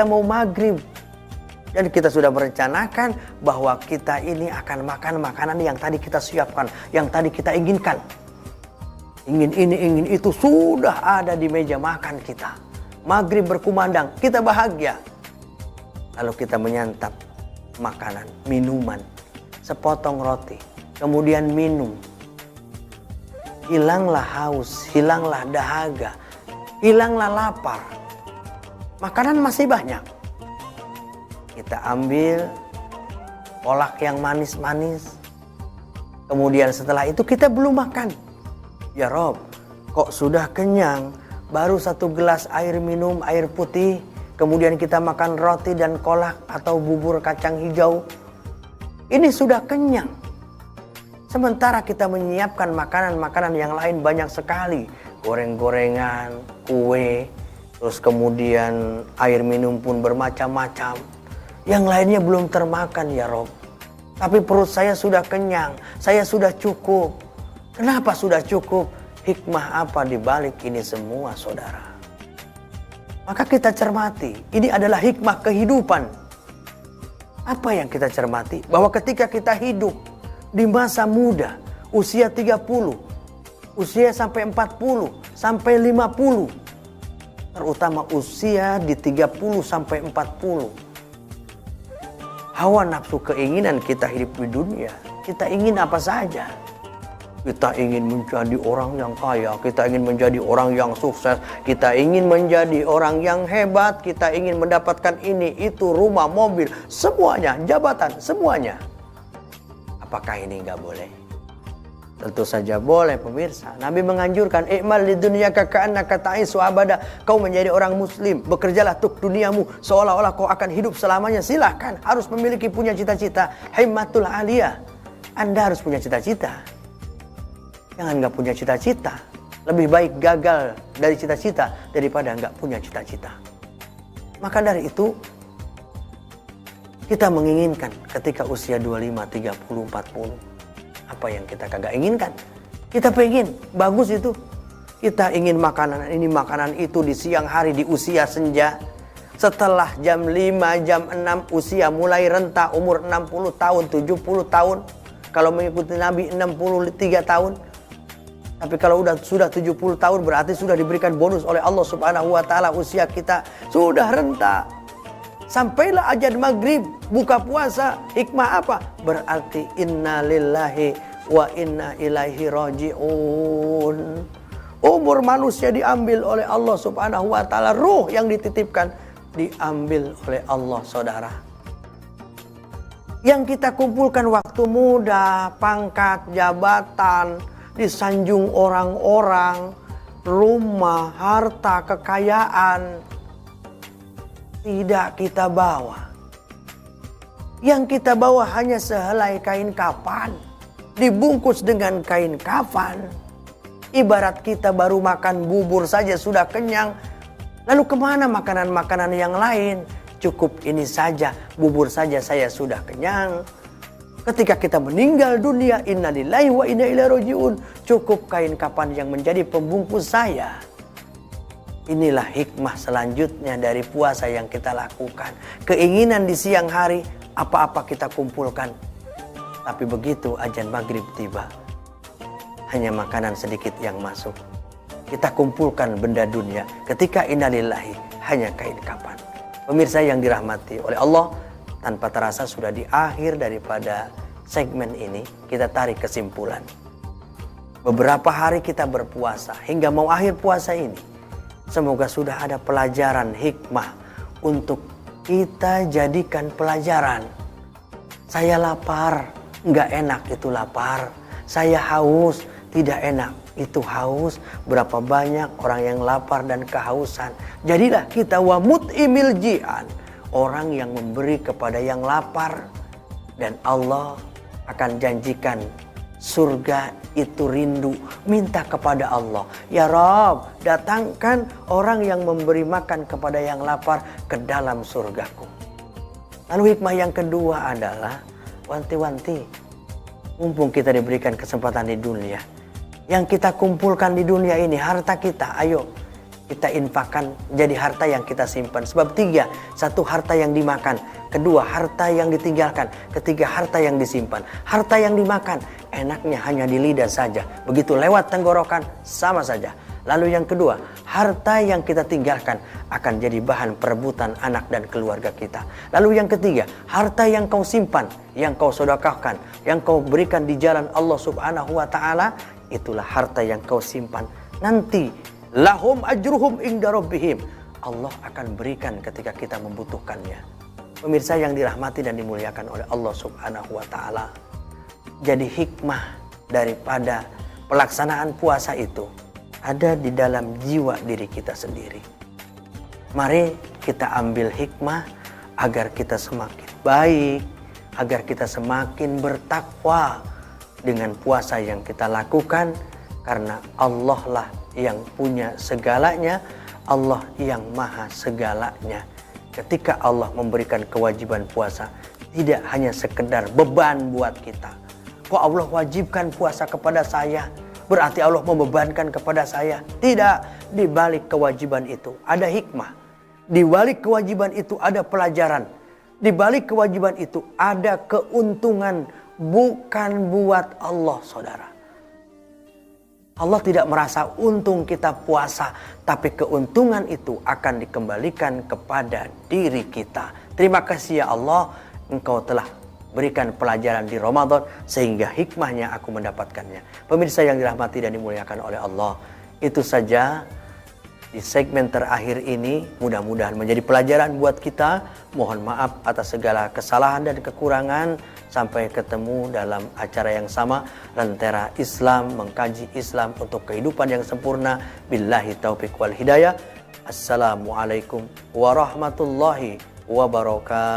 mau maghrib. Dan kita sudah merencanakan bahwa kita ini akan makan makanan yang tadi kita siapkan, yang tadi kita inginkan. Ingin ini, ingin itu, sudah ada di meja makan kita. Maghrib berkumandang, kita bahagia. Lalu kita menyantap makanan, minuman, sepotong roti, kemudian minum. Hilanglah haus, hilanglah dahaga, hilanglah lapar. Makanan masih banyak. Kita ambil kolak yang manis-manis. Kemudian setelah itu kita belum makan. Ya Rob, kok sudah kenyang? Baru 1 gelas air minum, air putih. Kemudian kita makan roti dan kolak atau bubur kacang hijau. Ini sudah kenyang. Sementara kita menyiapkan makanan-makanan yang lain banyak sekali. Goreng-gorengan, kue, terus kemudian air minum pun bermacam-macam. Yang lainnya belum termakan ya Rob. Tapi perut saya sudah kenyang, saya sudah cukup. Kenapa sudah cukup? Hikmah apa di balik ini semua, saudara? Maka kita cermati, ini adalah hikmah kehidupan. Apa yang kita cermati? Bahwa ketika kita hidup di masa muda, usia 30, usia sampai 40, sampai 50, terutama usia di 30 sampai 40. Hawa nafsu keinginan kita hidup di dunia, kita ingin apa saja. Kita ingin menjadi orang yang kaya, kita ingin menjadi orang yang sukses, kita ingin menjadi orang yang hebat, kita ingin mendapatkan ini, itu, rumah, mobil, semuanya, jabatan, semuanya. Apakah ini nggak boleh? Tentu saja boleh pemirsa. Nabi menganjurkan, "I'mal lidunyaka ka'annaka ta'isu abada." Kau menjadi orang muslim, bekerjalah untuk duniamu seolah-olah kau akan hidup selamanya. Silahkan, harus memiliki punya cita-cita. Himmatul aliyah. Anda harus punya cita-cita. Jangan nggak punya cita-cita. Lebih baik gagal dari cita-cita daripada nggak punya cita-cita. Maka dari itu, kita menginginkan ketika usia 25, 30, 40. Apa yang kita kagak inginkan? Kita pengen, bagus itu. Kita ingin makanan ini, makanan itu di siang hari, di usia senja. Setelah jam 5, jam 6, usia mulai renta, umur 60 tahun, 70 tahun. Kalau mengikuti Nabi 63 tahun. Tapi kalau sudah 70 tahun berarti sudah diberikan bonus oleh Allah Subhanahu wa taala, usia kita sudah renta. Sampailah azan maghrib, buka puasa. Hikmah apa? Berarti inna lillahi wa inna ilaihi raji'un. Umur manusia diambil oleh Allah Subhanahu wa taala, ruh yang dititipkan diambil oleh Allah, saudara. Yang kita kumpulkan waktu muda, pangkat, jabatan, disanjung orang-orang, rumah, harta, kekayaan, tidak kita bawa. Yang kita bawa hanya sehelai kain kafan, dibungkus dengan kain kafan. Ibarat kita baru makan bubur saja sudah kenyang. Lalu kemana makanan-makanan yang lain? Cukup ini saja, bubur saja saya sudah kenyang. Ketika kita meninggal dunia, innalillahi wa inna ilaihi raji'un. Cukup kain kafan yang menjadi pembungkus saya. Inilah hikmah selanjutnya dari puasa yang kita lakukan. Keinginan di siang hari, apa-apa kita kumpulkan. Tapi begitu azan maghrib tiba, hanya makanan sedikit yang masuk. Kita kumpulkan benda dunia. Ketika innalillahi, hanya kain kafan. Pemirsa yang dirahmati oleh Allah, tanpa terasa sudah di akhir daripada segmen ini. Kita tarik kesimpulan. Beberapa hari kita berpuasa, hingga mau akhir puasa ini. Semoga sudah ada pelajaran hikmah untuk kita jadikan pelajaran. Saya lapar, nggak enak itu lapar. Saya haus, tidak enak itu haus. Berapa banyak orang yang lapar dan kehausan. Jadilah kita wamut'imil ji'an, orang yang memberi kepada yang lapar. Dan Allah akan janjikan surga itu rindu. Minta kepada Allah, ya Rabb, datangkan orang yang memberi makan kepada yang lapar ke dalam surgaku. Lalu hikmah yang kedua adalah wanti-wanti. Mumpung kita diberikan kesempatan di dunia, yang kita kumpulkan di dunia ini, harta kita, ayo kita infakkan jadi harta yang kita simpan. Sebab 3, 1 harta yang dimakan, 2 harta yang ditinggalkan, 3 harta yang disimpan. Harta yang dimakan enaknya hanya di lidah saja, begitu lewat tenggorokan sama saja. Lalu yang kedua, harta yang kita tinggalkan akan jadi bahan perebutan anak dan keluarga kita. Lalu yang ketiga, harta yang kau simpan, yang kau sedekahkan, yang kau berikan di jalan Allah Subhanahu wa taala, itulah harta yang kau simpan. Nanti lahum ajruhum inda rabbihim, Allah akan berikan ketika kita membutuhkannya. Pemirsa yang dirahmati dan dimuliakan oleh Allah Subhanahu wa taala. Jadi hikmah daripada pelaksanaan puasa itu ada di dalam jiwa diri kita sendiri. Mari kita ambil hikmah agar kita semakin baik, agar kita semakin bertakwa dengan puasa yang kita lakukan, karena Allah lah yang punya segalanya, Allah yang maha segalanya. Ketika Allah memberikan kewajiban puasa, tidak hanya sekedar beban buat kita. Kok Allah wajibkan puasa kepada saya? Berarti Allah membebankan kepada saya. Tidak, di balik kewajiban itu ada hikmah. Di balik kewajiban itu ada pelajaran. Di balik kewajiban itu ada keuntungan, bukan buat Allah, saudara. Allah tidak merasa untung kita puasa, tapi keuntungan itu akan dikembalikan kepada diri kita. Terima kasih ya Allah, Engkau telah berikan pelajaran di Ramadan sehingga hikmahnya aku mendapatkannya. Pemirsa yang dirahmati dan dimuliakan oleh Allah, itu saja di segmen terakhir ini, mudah-mudahan menjadi pelajaran buat kita. Mohon maaf atas segala kesalahan dan kekurangan. Sampai ketemu dalam acara yang sama, Lentera Islam, mengkaji Islam untuk kehidupan yang sempurna. Billahi taufiq wal hidayah. Assalamualaikum warahmatullahi wabarakatuh.